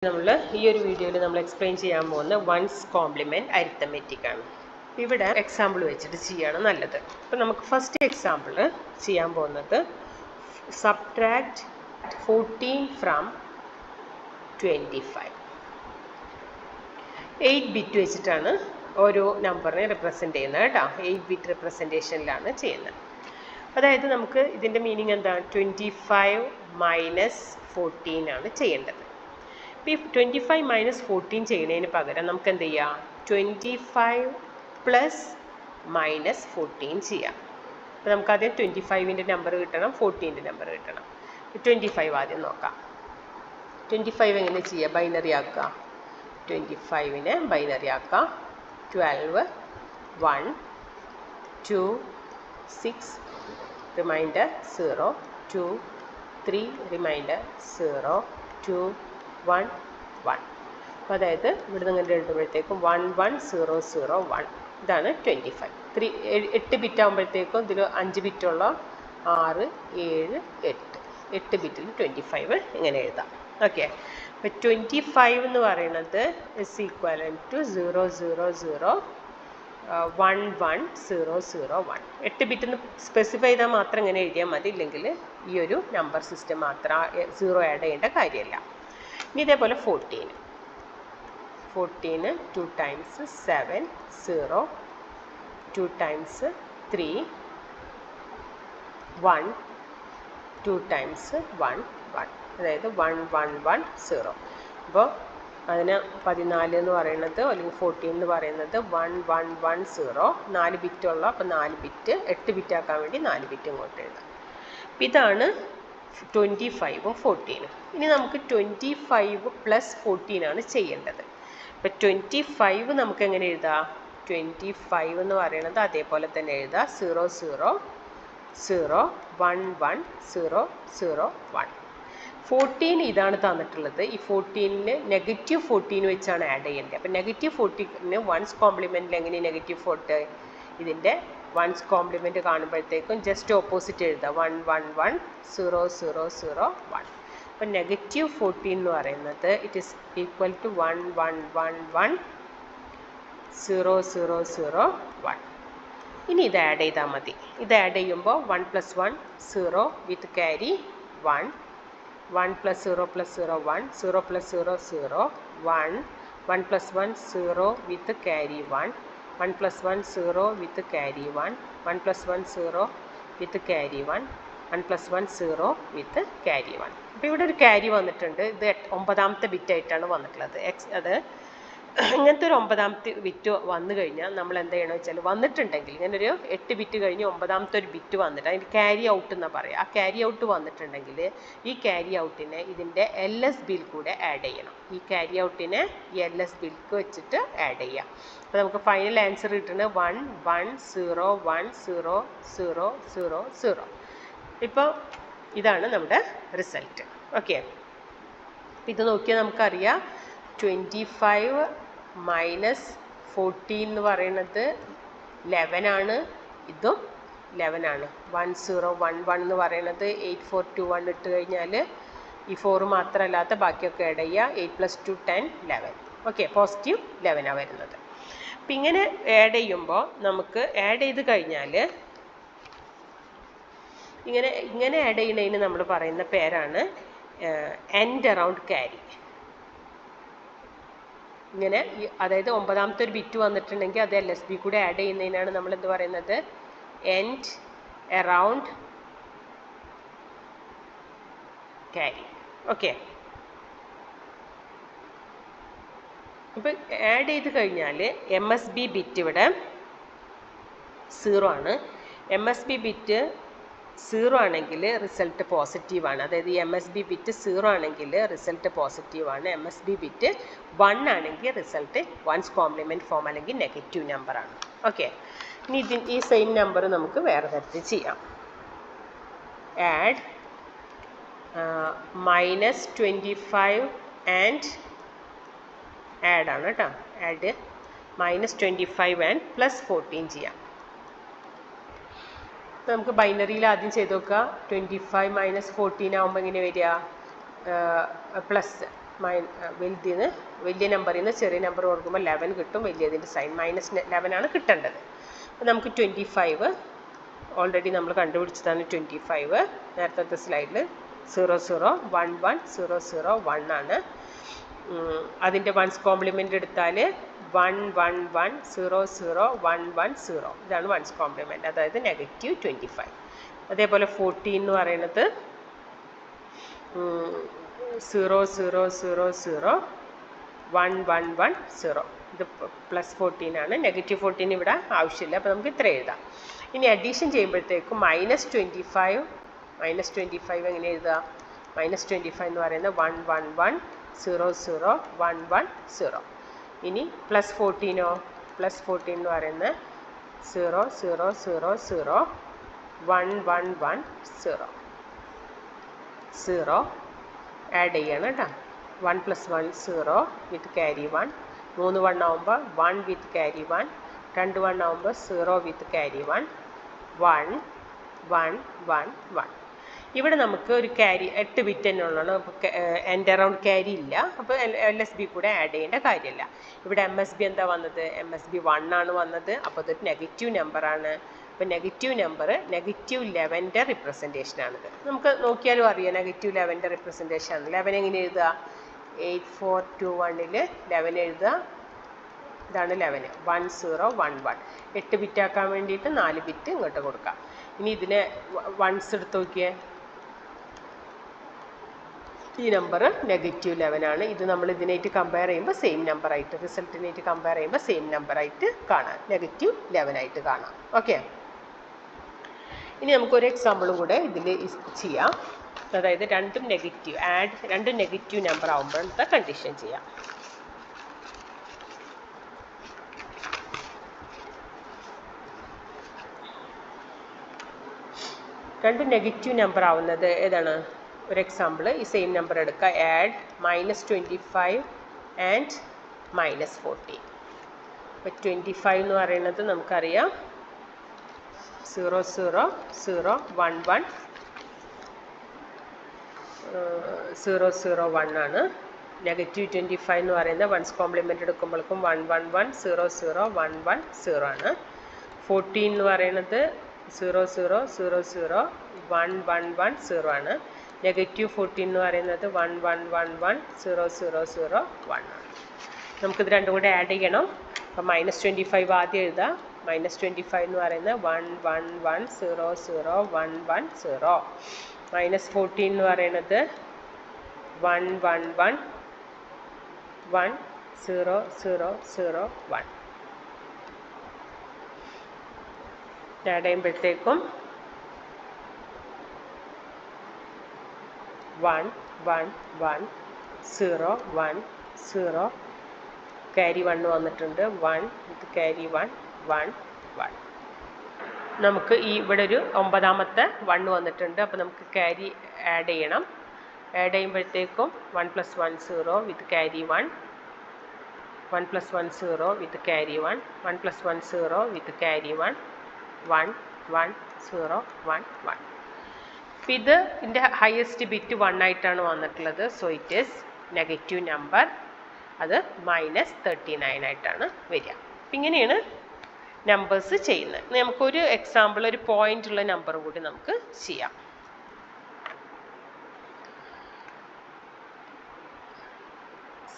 നമ്മൾ ഈ ഒരു വീഡിയോയിൽ നമ്മൾ എക്സ്പ്ലെയിൻ ചെയ്യാൻ പോകുന്ന വൺസ് കോംപ്ലിമെൻറ്റ് അരിത്തമെറ്റിക് ആണ്. ഇവിടെ എക്സാമ്പിൾ വെച്ചിട്ട് ചെയ്യാണ് നല്ലത്. അപ്പോൾ നമുക്ക് ഫസ്റ്റ് എക്സാമ്പിൾ ചെയ്യാൻ പോകുന്നത് സബ്ട്രാക്ട് 14 ഫ്രം 25. 8 ബിറ്റ് വെച്ചിട്ടാണ് ഓരോ നമ്പറിനെ റെപ്രസെൻ്റ് ചെയ്യുന്നത് കേട്ടോ. 8 ബിറ്റ് റെപ്രസെൻറ്റേഷനിലാണ് ചെയ്യുന്നത്. അതായത് നമുക്ക് ഇതിൻ്റെ മീനിങ് എന്താണ്? 25 മൈനസ് 14 ആണ് ചെയ്യേണ്ടത്. ഇപ്പോൾ ഈ 25 മൈനസ് 14 ചെയ്യുന്നതിന് പകരം നമുക്ക് എന്ത് ചെയ്യാം? 25 പ്ലസ് മൈനസ് 14 ചെയ്യാം. അപ്പോൾ നമുക്കാദ്യം 25ൻ്റെ നമ്പർ കിട്ടണം, 14ൻ്റെ നമ്പർ കിട്ടണം. 25 ആദ്യം നോക്കാം. 25 എങ്ങനെ ചെയ്യുക? ബൈനറി ആക്കുക. 25നെ ബൈനറി ആക്കുക. 12 1 2 6 റിമൈൻഡർ 0 2 3 റിമൈൻഡർ 0 2 1 1. അപ്പോൾ അതായത് ഇവിടെ നിങ്ങൾ എഴുതുമ്പോഴത്തേക്കും 1 1 0 0 1. ഇതാണ് 25. 8 ബിറ്റ് ആകുമ്പോഴത്തേക്കും ഇതിൽ 5 ബിറ്റുള്ള 6 7 8. 8 ബിറ്റിൽ 25 ഇങ്ങനെ എഴുതാം. ഓക്കെ. അപ്പോൾ 25 എന്ന് പറയുന്നത് ഇസ് ഈക്വലൻ ടു 0 0 0 1 1 0 0 1. 8 ബിറ്റിന് സ്പെസിഫൈ ചെയ്താൽ മാത്രം ഇങ്ങനെ എഴുതിയാൽ മതി, ഇല്ലെങ്കിൽ ഈ ഒരു നമ്പർ സിസ്റ്റം മാത്രം 0 ആഡ് ചെയ്യേണ്ട കാര്യമില്ല. ഇനി ഇതേപോലെ 14 2 ടൈംസ് 7 0 2 ടൈംസ് 3 1 2 ടൈംസ് 1 1. അതായത് 1 1 1 0. അപ്പോൾ അതിന് 14 എന്ന് പറയുന്നത് അല്ലെങ്കിൽ 14 എന്ന് പറയുന്നത് 1 1 1 0. 4 ബിറ്റുള്ള, അപ്പോൾ 4 ബിറ്റ് 8 ബിറ്റ് ആക്കാൻ വേണ്ടി 4 ബിറ്റ് ഇങ്ങോട്ട് എഴുതാം. ഇതാണ് 25ഉം 14ഉം. ഇനി നമുക്ക് 25 പ്ലസ് 14 ആണ് ചെയ്യേണ്ടത്. അപ്പോൾ 25 നമുക്ക് എങ്ങനെ എഴുതാം? 25 എന്ന് പറയുന്നത് അതേപോലെ തന്നെ എഴുതാം. 0 0 0 1 1 0 0 1. 14 ഇതാണ് തന്നിട്ടുള്ളത്. ഈ 14ന് നെഗറ്റീവ് 14 വെച്ചാണ് ആഡ് ചെയ്യേണ്ടത്. അപ്പോൾ നെഗറ്റീവ് 14ന് വൺസ് കോംപ്ലിമെൻറ്റിൽ എങ്ങനെ നെഗറ്റീവ് 40? ഇതിൻ്റെ വൺസ് കോംപ്ലിമെൻറ്റ് കാണുമ്പോഴത്തേക്കും ജസ്റ്റ് ഓപ്പോസിറ്റ് എഴുതാം. 1 1 1 0 0 0 1. അപ്പോൾ നെഗറ്റീവ് 14 എന്ന് പറയുന്നത് ഇറ്റ് ഈസ് ഈക്വൽ ടു 1 1 1 1 0 0 0 1. ഇനി ഇത് ആഡ് ചെയ്താൽ മതി. ഇത് ആഡ് ചെയ്യുമ്പോൾ 1 + 1 0 വിത്ത് ക്യാരി 1 1 + 0 + 0 1 0 + 0 0 1 1 + 1 0 വിത്ത് ക്യാരി 1 1 + 1 0 വിത്ത് ക്യാരി 1 1 + 1 0 വിത്ത് ക്യാരി 1 1 + 1 0 വിത്ത് ക്യാരി 1. അപ്പോൾ ഇവിടെ ഒരു ക്യാരി വന്നിട്ടുണ്ട്. ഇത് 9ാമത്തെ ബിറ്റായിട്ടാണ് വന്നിട്ടുള്ളത്. അത് ഇങ്ങനത്തെ ഒരു 9ാമത്തെ ബിറ്റ് വന്നു കഴിഞ്ഞാൽ നമ്മൾ എന്ത് ചെയ്യണമെന്ന് വെച്ചാൽ, വന്നിട്ടുണ്ടെങ്കിൽ ഇങ്ങനെ ഒരു 8 ബിറ്റ് കഴിഞ്ഞ് 9ാമത്തെ ഒരു ബിറ്റ് വന്നിട്ട് അതിന് ക്യാരി ഔട്ട് എന്നാണ് പറയുക. ആ ക്യാരി ഔട്ട് വന്നിട്ടുണ്ടെങ്കിൽ ഈ ക്യാരി ഔട്ടിനെ ഇതിൻ്റെ LSBയിൽ കൂടെ ആഡ് ചെയ്യണം. ഈ ക്യാരി ഔട്ടിനെ ഈ LSBയിലേക്ക് വെച്ചിട്ട് ആഡ് ചെയ്യാം. അപ്പോൾ നമുക്ക് ഫൈനൽ ആൻസർ കിട്ടുന്നത് 1 1 0 1 0 0 0 0. ഇപ്പോൾ ഇതാണ് നമ്മുടെ റിസൾട്ട്. ഓക്കെ. ഇത് നോക്കിയാൽ നമുക്കറിയാം 25 മൈനസ് 14 എന്ന് പറയുന്നത് 11 ആണ്. ഇതും 11 ആണ്. 1 0 1 1 എന്ന് പറയുന്നത് 8 4 2 1 ഇട്ട് കഴിഞ്ഞാൽ ഈ 4 മാത്രമല്ലാത്ത ബാക്കിയൊക്കെ ആഡ് ചെയ്യുക. 8 + 2 10 11. ഓക്കെ. പോസിറ്റീവ് 11 ആണ് വരുന്നത്. അപ്പം ഇങ്ങനെ ആഡ് ചെയ്യുമ്പോൾ നമുക്ക് ആഡ് ചെയ്ത് കഴിഞ്ഞാൽ ഇങ്ങനെ ആഡ് ചെയ്യുന്നതിന് നമ്മൾ പറയുന്ന പേരാണ് എൻഡ് അറൗണ്ട് ക്യാരി. ഇങ്ങനെ അതായത് 9ാമത്തെ ഒരു ബിറ്റ് വന്നിട്ടുണ്ടെങ്കിൽ അത് LSB കൂടെ ആഡ് ചെയ്യുന്നതിനാണ് നമ്മൾ എന്ത് പറയുന്നത്? End around carry. ഓക്കെ. ഇപ്പം ആഡ് ചെയ്ത് കഴിഞ്ഞാൽ MSB ബിറ്റ് ഇവിടെ 0 ആണ്. MSB ബിറ്റ് 0 ആണെങ്കിൽ റിസൾട്ട് പോസിറ്റീവാണ്. അതായത് ഈ MSB ബിറ്റ് 0 ആണെങ്കിൽ റിസൾട്ട് പോസിറ്റീവാണ്. MSB ബിറ്റ് 1 ആണെങ്കിൽ റിസൾട്ട് വൺസ് കോംപ്ലിമെൻറ്റ് ഫോം അല്ലെങ്കിൽ നെഗറ്റീവ് നമ്പറാണ്. ഓക്കെ. ഇനി ഈ സെയിം നമ്പർ നമുക്ക് വേറെ തരത്തിൽ ചെയ്യാം. ആഡ് -25 ആൻഡ് ആഡ് ആണ് കേട്ടോ. ആഡ് -25 ആൻഡ് +14 ചെയ്യാം. നമുക്ക് ബൈനറിയിൽ ആദ്യം ചെയ്ത് നോക്കുക. 25 - 14 ആകുമ്പോൾ എങ്ങനെ വരിക? പ്ലസ് വലുതിന് വലിയ നമ്പറിൽ നിന്ന് ചെറിയ നമ്പർ കൊടുക്കുമ്പോൾ 11 കിട്ടും. വലിയതിൻ്റെ സൈൻ -11 ആണ് കിട്ടേണ്ടത്. അപ്പോൾ നമുക്ക് 25 ഓൾറെഡി നമ്മൾ കണ്ടുപിടിച്ചതാണ്. 25 നേരത്തെ സ്ലൈഡിൽ 0 0 1 1 0 0 1 ആണ്. അതിൻ്റെ വൺസ് കോംപ്ലിമെൻ്റ് എടുത്താൽ 1 1 1 0 0 1 1 0 ഇതാണ് വൺസ് കോംപ്ലിമെൻ്റ്, അതായത് -25. അതേപോലെ 14 എന്ന് പറയുന്നത് 0 0 0 0 1 1 1 0 ഇത് +14 ആണ്. -14 ഇവിടെ ആവശ്യമില്ല, അപ്പോൾ നമുക്ക് ഇത്ര എഴുതാം. ഇനി അഡീഷൻ ചെയ്യുമ്പോഴത്തേക്കും -25 എങ്ങനെ എഴുതുക? -25 എന്ന് പറയുന്നത് 1 1 1 0 0 1 1 0. ഇനി +14 +14 എന്ന് പറയുന്നത് 0 0 0 0 1 1 1 0 0 ആഡ് ചെയ്യണം കേട്ടോ. 1 + 1 0 വിത്ത് ക്യാരി 1, 3 1 ആകുമ്പോൾ 1 വിത്ത് ക്യാരി 1, 2 1 ആകുമ്പോൾ 0 വിത്ത് ക്യാരി 1 1 1 1 1. ഇവിടെ നമുക്ക് ഒരു ക്യാരി 8 ബിറ്റ് തന്നെ ഉള്ളതാണ്. അപ്പോൾ എൻഡ് അറൗണ്ട് ക്യാരി ഇല്ല, അപ്പോൾ LSB കൂടെ ആഡ് ചെയ്യേണ്ട കാര്യമില്ല. ഇവിടെ MSB എന്താ വന്നത്? MSB 1 ആണ് വന്നത്. അപ്പോൾ അതൊരു നെഗറ്റീവ് നമ്പറാണ്. അപ്പോൾ നെഗറ്റീവ് നമ്പർ -11ൻ്റെ റിപ്രസെൻറ്റേഷൻ ആണിത്. നമുക്ക് നോക്കിയാലും അറിയാം -11ൻ്റെ റിപ്രസെൻറ്റേഷൻ ആണ്. 11 എങ്ങനെ എഴുതുക? 8421ൽ 11 എഴുതുക. ഇതാണ് 11 1 0 1 1. 8 ബിറ്റ് ആക്കാൻ വേണ്ടിയിട്ട് 4 ബിറ്റ് ഇങ്ങോട്ട് കൊടുക്കാം. ഇനി ഇതിനെ വൺസ് എടുത്ത് നോക്കിയേ. ഈ നമ്പർ -11 ആണ്. ഇത് നമ്മൾ ഇതിനായിട്ട് കമ്പയർ ചെയ്യുമ്പോൾ സെയിം നമ്പറായിട്ട്, റിസൾട്ടിനായിട്ട് കമ്പയർ ചെയ്യുമ്പോൾ സെയിം നമ്പറായിട്ട് കാണാം, -11 ആയിട്ട് കാണാം. ഓക്കെ, ഇനി നമുക്കൊരു എക്സാമ്പിളും കൂടെ ഇതിൽ ചെയ്യാം. അതായത് രണ്ടും നെഗറ്റീവ് നമ്പർ ആകുമ്പോഴത്തെ കണ്ടീഷൻ ചെയ്യാം. രണ്ടും നെഗറ്റീവ് നമ്പർ ആവുന്നത് ഏതാണ്? ഒരു എക്സാമ്പിൾ, ഈ സെയിം നമ്പർ എടുക്കുക. Add -25 and -14. അപ്പോൾ 25 എന്ന് പറയുന്നത് നമുക്കറിയാം 0 0 0 1 1 0 0 1 ആണ്. -25 എന്ന് പറയുന്നത് വൺസ് കോംപ്ലിമെൻ്റ് എടുക്കുമ്പോഴേക്കും 1 1 1 0 0 1 1 0 ആണ്. 14 എന്ന് പറയുന്നത് 0 0 0 0 1 1 1 0 ആണ്. -14 എന്ന് പറയുന്നത് 1 1 1 1 0 0 0 1 ആണ്. നമുക്കിത് രണ്ടും കൂടെ ആഡ് ചെയ്യണം. അപ്പോൾ -25 ആദ്യം എഴുതാം. -25 എന്ന് പറയുന്നത് 1 1 1 0 0 1 1 0. -14 എന്ന് പറയുന്നത് 1 1 1 1 0 0 0 1. ആഡ് ചെയ്യുമ്പോഴത്തേക്കും 1 1 1 0 1 0 ക്യാരി 1 വന്നിട്ടുണ്ട്. 1 വിത്ത് ക്യാരി 1 1 1. നമുക്ക് ഇവിടെ ഒരു 9ാമത്തെ 1 വന്നിട്ടുണ്ട്. അപ്പോൾ നമുക്ക് ക്യാരി ആഡ് ചെയ്യണം. ആഡ് ചെയ്യുമ്പോഴത്തേക്കും 1 + 1 0 വിത്ത് ക്യാരി 1, 1 + 1 0 വിത്ത് ക്യാരി 1, 1 + 1 0 വിത്ത് ക്യാരി 1 1 1 0 1 1. അപ്പോൾ ഇതിൻ്റെ ഹയസ്റ്റ് ബിറ്റ് 1 ആയിട്ടാണ് വന്നിട്ടുള്ളത്. So it is negative number. അത് -39 ആയിട്ടാണ് വരിക. അപ്പം ഇങ്ങനെയാണ് നമ്പേഴ്സ് ചെയ്യുന്നത്. നമുക്കൊരു എക്സാമ്പിൾ, ഒരു പോയിൻ്റ് ഉള്ള നമ്പർ കൂടി നമുക്ക് ചെയ്യാം.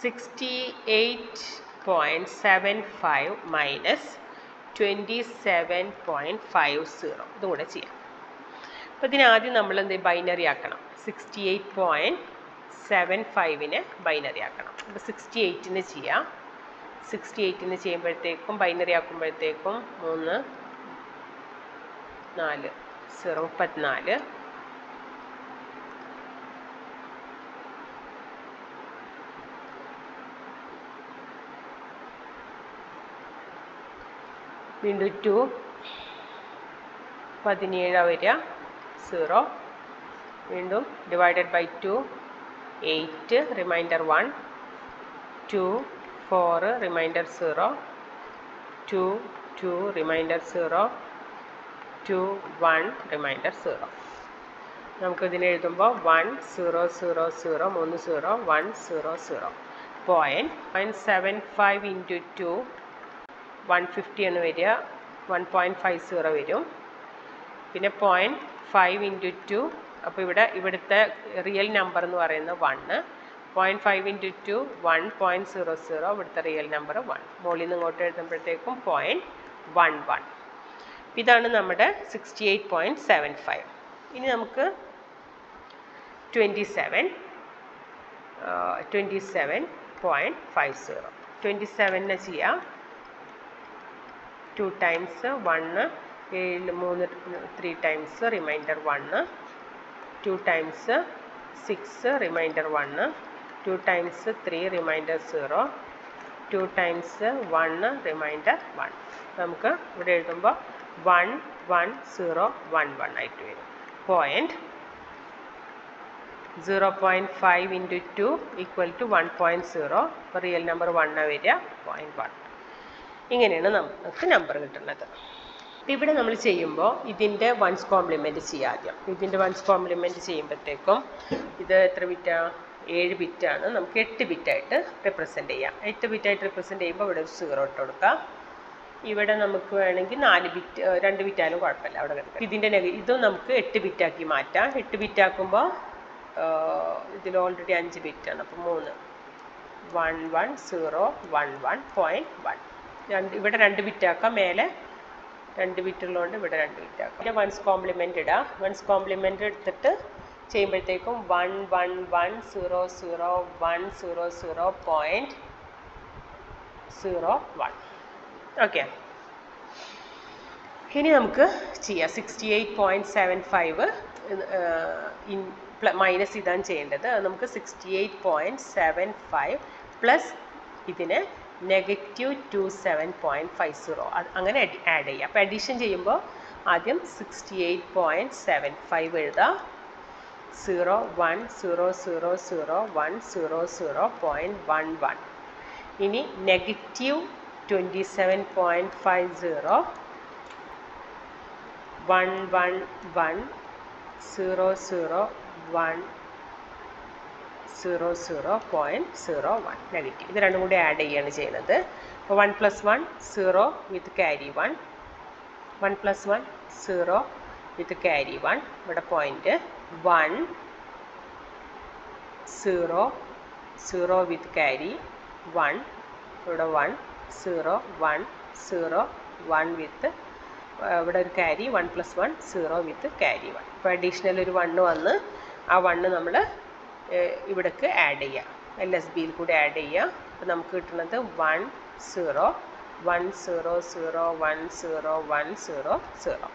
-68.75 -27.50 ഇതും കൂടെ ചെയ്യാം. അപ്പോൾ ഇതിനാദ്യം നമ്മൾ ബൈനറി ആക്കണം. 68.75നെ ബൈനറി ആക്കണം. അപ്പോൾ 68ന് ചെയ്യാം. 68ന് ചെയ്യുമ്പോഴത്തേക്കും ബൈനറി ആക്കുമ്പോഴത്തേക്കും 3 4 0 34. വീണ്ടും 2 17 വരിക 0. വീണ്ടും divided by 2 8 remainder 1 2 4 remainder 0 2 2 remainder 0 2 1 remainder 0. നമുക്കിതിനെ എഴുതുമ്പോൾ 1 0 0 0 3 0 1 0 0 0.75 ഇൻറ്റു 2 150 ആണ് വരിക 1.50 വരും. പിന്നെ 0.5 ഇൻറ്റു 2 അപ്പോൾ ഇവിടുത്തെ റിയൽ നമ്പർ എന്ന് പറയുന്നത് 1. 0.5 ഇൻറ്റു 2 1.00 ഇവിടുത്തെ റിയൽ നമ്പർ 1. മുകളിൽ നിന്ന് ഇങ്ങോട്ട് എഴുതുമ്പോഴത്തേക്കും 0.11. ഇതാണ് നമ്മുടെ 68.75. ഇനി നമുക്ക് 27.50 27നെ ചെയ്യാം. 2 times 1 3 times remainder 1 2 times 6 remainder 1 2 times 3 remainder 0 2 times 1 remainder 1. നമുക്ക് ഇവിടെ എഴുതുമ്പോൾ 1 1 0 1 1 ആയിട്ട് വരും. 0.5 ഇൻറ്റു 2 ഈക്വൽ ടു 1.0. അപ്പോൾ റിയൽ നമ്പർ 1 വരിക 0.1. ഇങ്ങനെയാണ് നമുക്ക് നമ്പർ കിട്ടുന്നത്. ഇവിടെ നമ്മൾ ചെയ്യുമ്പോൾ ഇതിൻ്റെ വൺസ് കോംപ്ലിമെൻറ്റ് ചെയ്യുക ആദ്യം. ഇതിൻ്റെ വൺസ് കോംപ്ലിമെൻറ്റ് ചെയ്യുമ്പോഴത്തേക്കും ഇത് എത്ര ബിറ്റാണ്? 7 ബിറ്റാണ്. നമുക്ക് 8 ബിറ്റായിട്ട് റെപ്രസെൻറ്റ് ചെയ്യാം. 8 ബിറ്റായിട്ട് റെപ്രസെൻറ്റ് ചെയ്യുമ്പോൾ ഇവിടെ ഒരു 0 ഇട്ട് കൊടുക്കാം. ഇവിടെ നമുക്ക് വേണമെങ്കിൽ 4 ബിറ്റ് 2 ബിറ്റായാലും കുഴപ്പമില്ല, അവിടെ കിടക്കാം. ഇതും നമുക്ക് 8 ബിറ്റാക്കി മാറ്റാം. 8 ബിറ്റാക്കുമ്പോൾ ഇതിൽ ഓൾറെഡി 5 ബിറ്റാണ്. അപ്പോൾ 3 1 1 0 1 1.1. ഇവിടെ 2 ബിറ്റാക്കാം. മേലെ 2 ബിറ്റുള്ളതുകൊണ്ട് ഇവിടെ 2 ബിറ്റാക്കാം. പിന്നെ വൺസ് കോംപ്ലിമെൻറ്റ് ഇടാം. വൺസ് കോംപ്ലിമെൻറ്റ് എടുത്തിട്ട് ചെയ്യുമ്പോഴത്തേക്കും 1 1 1 0 0 1 0 0.01. ഓക്കെ, ഇനി നമുക്ക് ചെയ്യാം. 68.75 മൈനസ് ഇതാണ് ചെയ്യേണ്ടത്. നമുക്ക് 68.75 പ്ലസ് ഇതിന് -27.50 അങ്ങനെ ആഡ് ചെയ്യാം. അപ്പോൾ അഡീഷൻ ചെയ്യുമ്പോൾ ആദ്യം 68.75 എഴുതാം. 0 1 0 0 0 1 0 0.11. ഇനി -27.50 1 1 1 0 0 1 0 0.01 നെഗറ്റീവ്. ഇത് രണ്ടും കൂടി ആഡ് ചെയ്യുകയാണ് ചെയ്യുന്നത്. അപ്പോൾ 1 + 1 0 വിത്ത് ക്യാരി 1 1 + 1 0 വിത്ത് ക്യാരി 1. ഇവിടെ പോയിൻ്റ് 1 0 0 വിത്ത് ക്യാരി 1. ഇവിടെ 1 0 1 0 1 വിത്ത് ഇവിടെ ഒരു ക്യാരി 1 + 1 0 വിത്ത് ക്യാരി 1. ഇപ്പോൾ അഡീഷണൽ ഒരു 1 വന്ന് ആ 1 നമ്മൾ ഇവിടേക്ക് ആഡ് ചെയ്യുക. LSBയിൽ കൂടി ആഡ് ചെയ്യുക. അപ്പോൾ നമുക്ക് കിട്ടുന്നത് 1 0 1 0 0 1 0 1 0 0.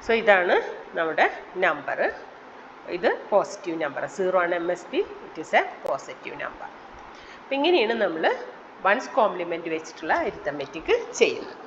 സോ ഇതാണ് നമ്മുടെ നമ്പർ. ഇത് പോസിറ്റീവ് നമ്പർ. 0 ആണ് MSB. It is A positive number. അപ്പം ഇങ്ങനെയാണ് നമ്മൾ വൺസ് കോംപ്ലിമെൻറ്റ് വെച്ചിട്ടുള്ള അരിത്തമെറ്റിക് ചെയ്യുന്നത്.